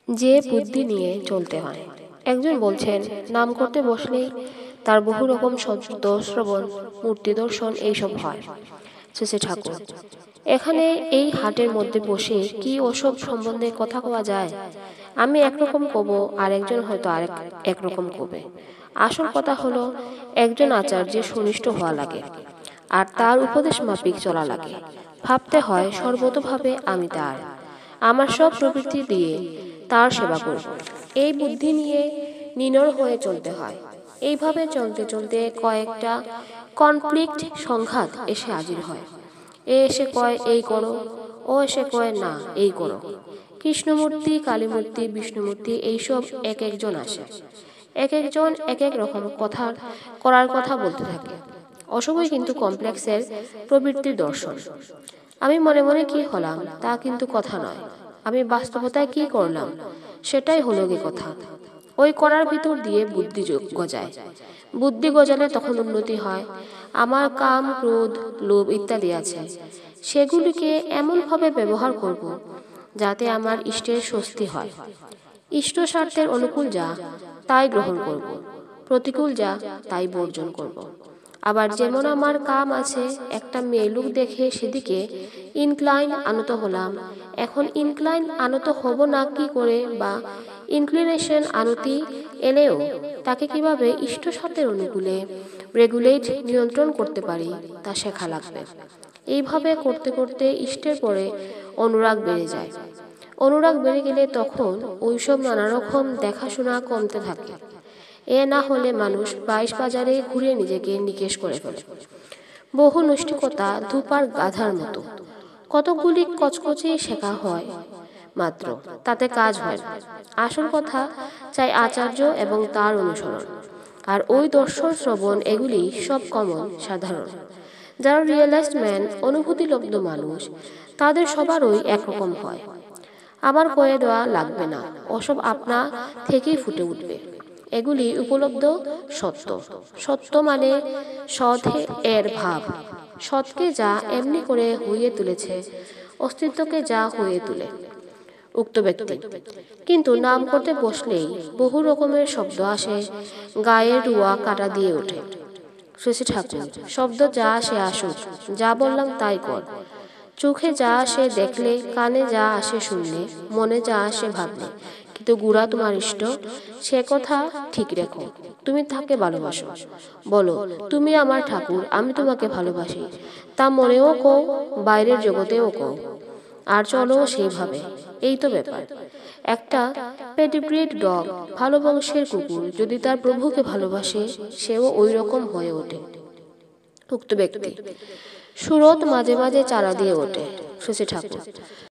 যে বুদ্ধি নিয়ে চলতে হয়। একজন বলছেন, নাম করতে বসলেই তার বহু রকম শব্দ শ্রবণ, মূর্তি দর্শন এইসব হয়। শ্রী ঠাকুর, এখানে এই হাটের মধ্যে বসে কি ওসব সম্বন্ধে কথা কওয়া যায়? আমি একরকম কব, আর একজন হয়তো আরেক একরকম কবে। আসল কথা হলো, একজন আচার্যের সুনিষ্ঠ হওয়া লাগে, আর তার উপদেশ মাফিক চলা লাগে। ভাবতে হয় সর্বতোভাবে আমি তার, আমার সব প্রবৃত্তি দিয়ে তার সেবা করব। এই বুদ্ধি নিয়ে নির্ণয় হয়ে চলতে হয়। এইভাবে চলতে চলতে কয়েকটা কনফ্লিক্ট সংঘাত এসে হাজির হয়। এ এসে কয় এই করো, ও এসে কয় না এই করো। কৃষ্ণমূর্তি, কালীমূর্তি, বিষ্ণুমূর্তি এইসব এক একজন আসে, এক একজন এক এক রকম কথা করার কথা বলতে থাকে। অসবই কিন্তু কমপ্লেক্সের প্রবৃত্তির দর্শন। আমি মনে মনে কি হলাম তা কিন্তু কথা নয়, আমি বাস্তবতায় কি করলাম সেটাই হলো গে কথা। ওই করার ভিতর দিয়ে বুদ্ধি গজায়। বুদ্ধি গজালে তখন উন্নতি হয়। আমার কাম, ক্রোধ, লোভ ইত্যাদি আছে, সেগুলিকে এমনভাবে ব্যবহার করব যাতে আমার ইষ্টের স্বস্তি হয়। ইষ্ট স্বার্থের অনুকূল যা তাই গ্রহণ করব, প্রতিকূল যা তাই বর্জন করব। আবার যেমন আমার কাম আছে, একটা মেয়েলুক দেখে সেদিকে ইনক্লাইন আনত হলাম। এখন ইনক্লাইন আনত হব না কি করে, বা ইনক্লিনেশন আনতি এলেও তাকে কিভাবে ইষ্ট স্বার্থের অনুকূলে রেগুলেট, নিয়ন্ত্রণ করতে পারি তা শেখা লাগবে। এইভাবে করতে করতে ইষ্টের পরে অনুরাগ বেড়ে যায়। অনুরাগ বেড়ে গেলে তখন ওইসব নানা রকম দেখাশোনা কমতে থাকে। এ না হলে মানুষ 22 বাজারে ঘুরে নিজেকে নিকেশ করে ফেলে। বহু নৈষ্ঠিকতা ধূপার গাধার মতো, কতকগুলি কচকচে শেখা হয় মাত্র, তাতে কাজ হয় না। আসল কথা চাই আচার্য এবং তার অনুসরণ, আর ওই দর্শন শ্রবণ, এগুলি সব কমন, সাধারণ। যারা রিয়েলাইজড ম্যান, অনুভূতিলব্ধ মানুষ, তাদের সবারই একরকম হয়। আমার কয়ে দেওয়া লাগবে না, ওসব আপনা থেকেই ফুটে উঠবে। এগুলি উপলব্ধ সত্য। সত্য মানে সৎ এর ভাব। সৎকে যা এমনি করে হইয়ে তুলেছে, অস্তিত্বকে যা হইয়ে তুলে উক্ত ব্যক্তি। কিন্তু নাম করতে বসলেই বহু রকমের শব্দ আসে, গায়ের রুয়া কাটা দিয়ে ওঠে। শ্রী ঠাকুর, শব্দ যা আসে আসুক, যা বললাম তাই কর। চোখে যা আসে দেখলে, কানে যা আসে শুনলে, মনে যা আসে ভাবলে, কিন্তু গুড়া তোমার ইষ্ট, সে কথা ঠিক রেখো। তুমি তাকে ভালোবাসো, বলো তুমি আমার ঠাকুর, আমি তোমাকে ভালোবাসি, তা মনেও কও, বাইরের জগতেও কও, আর চলো সেইভাবে। এই তো ব্যাপার। একটা পেডিগ্রিড ডগ, ভালো বংশের কুকুর, যদি তার প্রভুকে ভালোবাসে, সেও ওই রকম হয়ে ওঠে উক্ত ব্যক্তি। সুরত মাঝে মাঝে চারা দিয়ে ওঠে। শ্রী ঠাকুর।